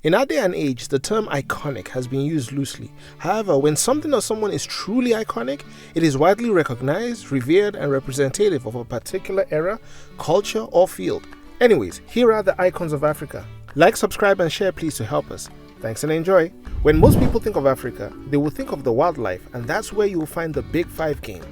In our day and age, the term iconic has been used loosely. However, when something or someone is truly iconic, it is widely recognized, revered, and representative of a particular era, culture, or field. Anyways, here are the icons of Africa. Like, subscribe, and share please to help us. Thanks and enjoy. When most people think of Africa, they will think of the wildlife, and that's where you will find the big five game.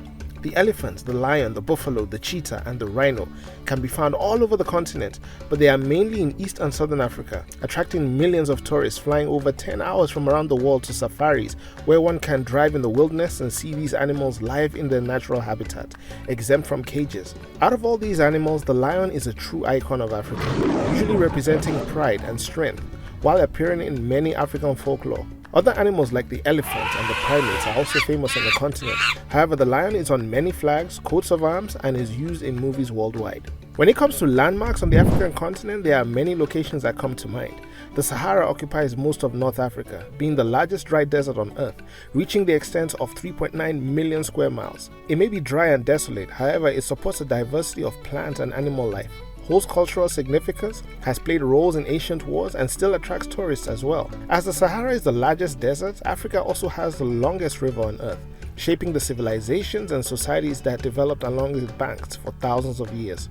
The elephant, the lion, the buffalo, the cheetah, and the rhino can be found all over the continent, but they are mainly in East and Southern Africa, attracting millions of tourists flying over 10 hours from around the world to safaris, where one can drive in the wilderness and see these animals live in their natural habitat, exempt from cages. Out of all these animals, the lion is a true icon of Africa, usually representing pride and strength, while appearing in many African folklore. Other animals like the elephant and the primates are also famous on the continent. However, the lion is on many flags, coats of arms, and is used in movies worldwide. When it comes to landmarks on the African continent, there are many locations that come to mind. The Sahara occupies most of North Africa, being the largest dry desert on Earth, reaching the extent of 3.9 million square miles. It may be dry and desolate, however, it supports a diversity of plant and animal life, holds cultural significance, has played roles in ancient wars, and still attracts tourists as well. As the Sahara is the largest desert, Africa also has the longest river on Earth, shaping the civilizations and societies that developed along its banks for thousands of years.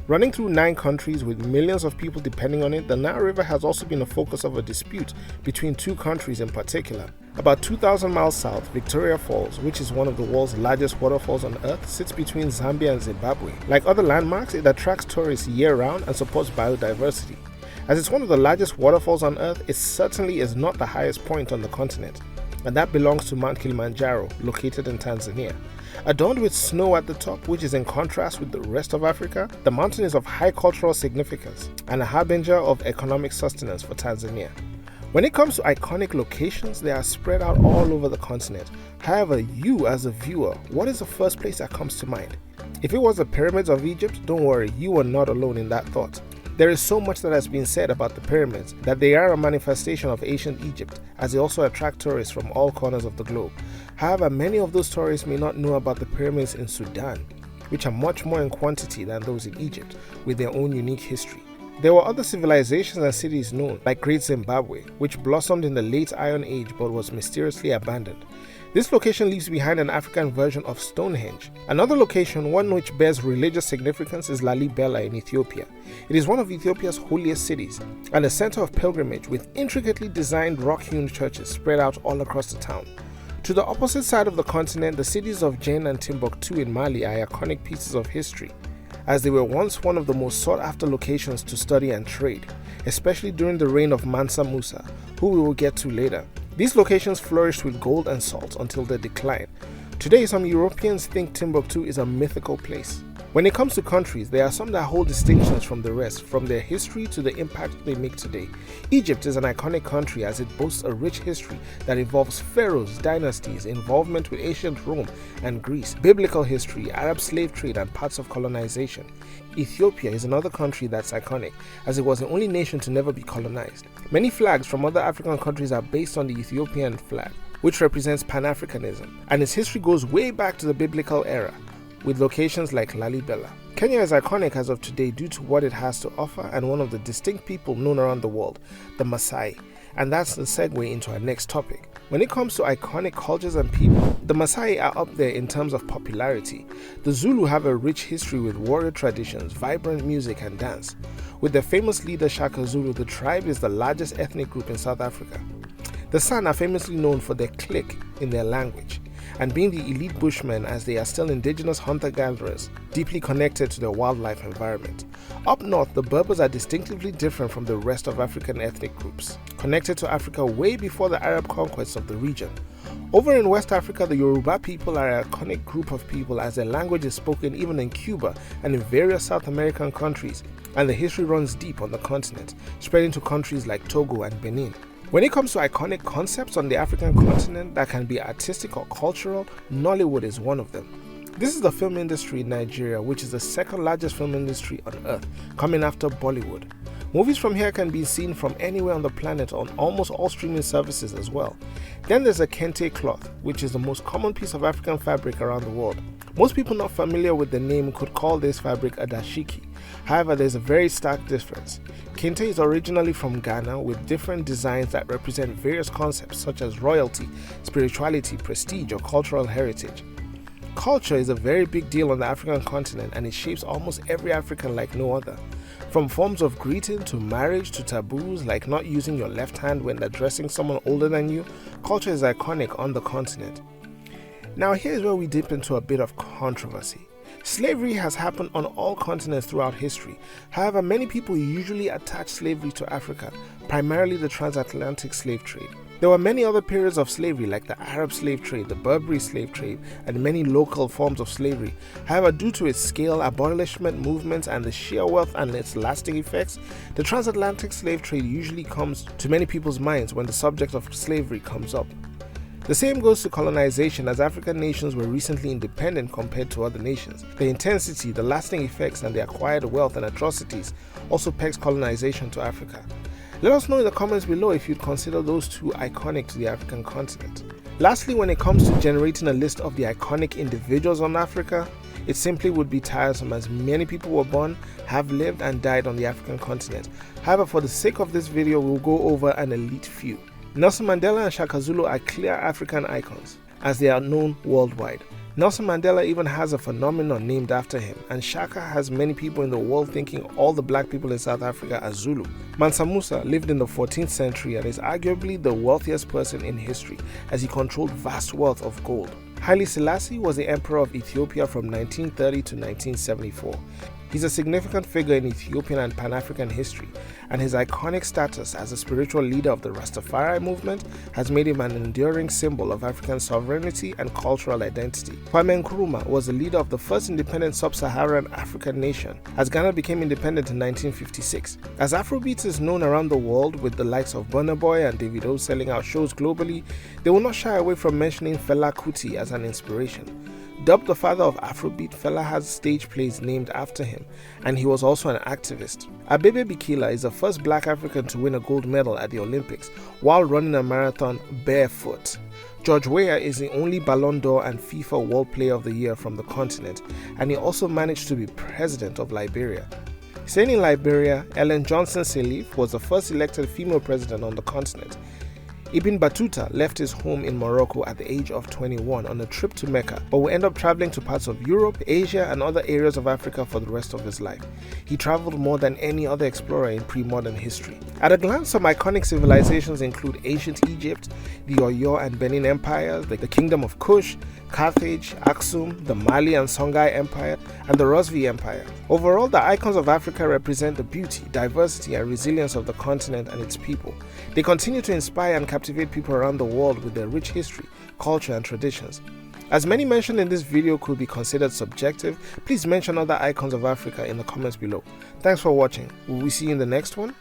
Running through 9 countries with millions of people depending on it, the Nile River has also been a focus of a dispute between 2 countries in particular. About 2,000 miles south, Victoria Falls, which is one of the world's largest waterfalls on Earth, sits between Zambia and Zimbabwe. Like other landmarks, it attracts tourists year-round and supports biodiversity. As it's one of the largest waterfalls on Earth, it certainly is not the highest point on the continent, and that belongs to Mount Kilimanjaro, located in Tanzania. Adorned with snow at the top, which is in contrast with the rest of Africa, the mountain is of high cultural significance and a harbinger of economic sustenance for Tanzania. When it comes to iconic locations, they are spread out all over the continent. However, you as a viewer, what is the first place that comes to mind? If it was the pyramids of Egypt, don't worry, you are not alone in that thought. There is so much that has been said about the pyramids that they are a manifestation of ancient Egypt, as they also attract tourists from all corners of the globe. However, many of those tourists may not know about the pyramids in Sudan, which are much more in quantity than those in Egypt, with their own unique history. There were other civilizations and cities known, like Great Zimbabwe, which blossomed in the late Iron Age but was mysteriously abandoned. This location leaves behind an African version of Stonehenge. Another location, one which bears religious significance, is Lalibela in Ethiopia. It is one of Ethiopia's holiest cities and a center of pilgrimage with intricately designed rock-hewn churches spread out all across the town. To the opposite side of the continent, the cities of Djenné and Timbuktu in Mali are iconic pieces of history, as they were once one of the most sought-after locations to study and trade, especially during the reign of Mansa Musa, who we will get to later. These locations flourished with gold and salt until their decline. Today, some Europeans think Timbuktu is a mythical place. When it comes to countries, there are some that hold distinctions from the rest, from their history to the impact they make today. Egypt is an iconic country as it boasts a rich history that involves pharaohs, dynasties, involvement with ancient Rome and Greece, biblical history, Arab slave trade, and parts of colonization. Ethiopia is another country that's iconic, as it was the only nation to never be colonized. Many flags from other African countries are based on the Ethiopian flag, which represents Pan-Africanism, and its history goes way back to the biblical era, with locations like Lalibela. Kenya is iconic as of today due to what it has to offer and one of the distinct people known around the world, the Maasai. And that's the segue into our next topic. When it comes to iconic cultures and people, the Maasai are up there in terms of popularity. The Zulu have a rich history with warrior traditions, vibrant music and dance. With their famous leader Shaka Zulu, the tribe is the largest ethnic group in South Africa. The San are famously known for their click in their language, and being the elite bushmen as they are still indigenous hunter-gatherers, deeply connected to their wildlife environment. Up north, the Berbers are distinctively different from the rest of African ethnic groups, connected to Africa way before the Arab conquest of the region. Over in West Africa, the Yoruba people are an iconic group of people as their language is spoken even in Cuba and in various South American countries, and the history runs deep on the continent, spreading to countries like Togo and Benin. When it comes to iconic concepts on the African continent that can be artistic or cultural, Nollywood is one of them. This is the film industry in Nigeria, which is the second largest film industry on earth, coming after Bollywood. Movies from here can be seen from anywhere on the planet on almost all streaming services as well. Then there's a kente cloth, which is the most common piece of African fabric around the world. Most people not familiar with the name could call this fabric a dashiki. However, there's a very stark difference. Kente is originally from Ghana with different designs that represent various concepts such as royalty, spirituality, prestige, or cultural heritage. Culture is a very big deal on the African continent, and it shapes almost every African like no other. From forms of greeting to marriage to taboos like not using your left hand when addressing someone older than you, culture is iconic on the continent. Now here's where we dip into a bit of controversy. Slavery has happened on all continents throughout history. However, many people usually attach slavery to Africa, primarily the transatlantic slave trade. There were many other periods of slavery like the Arab slave trade, the Barbary slave trade, and many local forms of slavery. However, due to its scale, abolishment movements, and the sheer wealth and its lasting effects, the transatlantic slave trade usually comes to many people's minds when the subject of slavery comes up. The same goes to colonization, as African nations were recently independent compared to other nations. The intensity, the lasting effects, and the acquired wealth and atrocities also pegs colonization to Africa. Let us know in the comments below if you'd consider those two iconic to the African continent. Lastly, when it comes to generating a list of the iconic individuals on Africa, it simply would be tiresome, as many people were born, have lived, and died on the African continent. However, for the sake of this video, we'll go over an elite few. Nelson Mandela and Shaka Zulu are clear African icons, as they are known worldwide. Nelson Mandela even has a phenomenon named after him, and Shaka has many people in the world thinking all the black people in South Africa are Zulu. Mansa Musa lived in the 14th century and is arguably the wealthiest person in history, as he controlled vast wealth of gold. Haile Selassie was the emperor of Ethiopia from 1930 to 1974. He's a significant figure in Ethiopian and Pan-African history, and his iconic status as a spiritual leader of the Rastafari movement has made him an enduring symbol of African sovereignty and cultural identity. Kwame Nkrumah was the leader of the first independent sub-Saharan African nation, as Ghana became independent in 1956. As Afrobeats is known around the world, with the likes of Burna Boy and Davido selling out shows globally, they will not shy away from mentioning Fela Kuti as an inspiration. Dubbed the father of Afrobeat, Fela has stage plays named after him, and he was also an activist. Abebe Bikila is the first black African to win a gold medal at the Olympics while running a marathon barefoot. George Weah is the only Ballon d'Or and FIFA World Player of the Year from the continent, and he also managed to be president of Liberia. Staying in Liberia, Ellen Johnson Sirleaf was the first elected female president on the continent. Ibn Battuta left his home in Morocco at the age of 21 on a trip to Mecca, but would end up traveling to parts of Europe, Asia, and other areas of Africa for the rest of his life. He traveled more than any other explorer in pre-modern history. At a glance, some iconic civilizations include ancient Egypt, the Oyo and Benin empires, the Kingdom of Kush, Carthage, Aksum, the Mali and Songhai Empire, and the Rosvi Empire. Overall, the icons of Africa represent the beauty, diversity, and resilience of the continent and its people. They continue to inspire and captivate people around the world with their rich history, culture, and traditions. As many mentioned in this video could be considered subjective, please mention other icons of Africa in the comments below. Thanks for watching. Will we see you in the next one?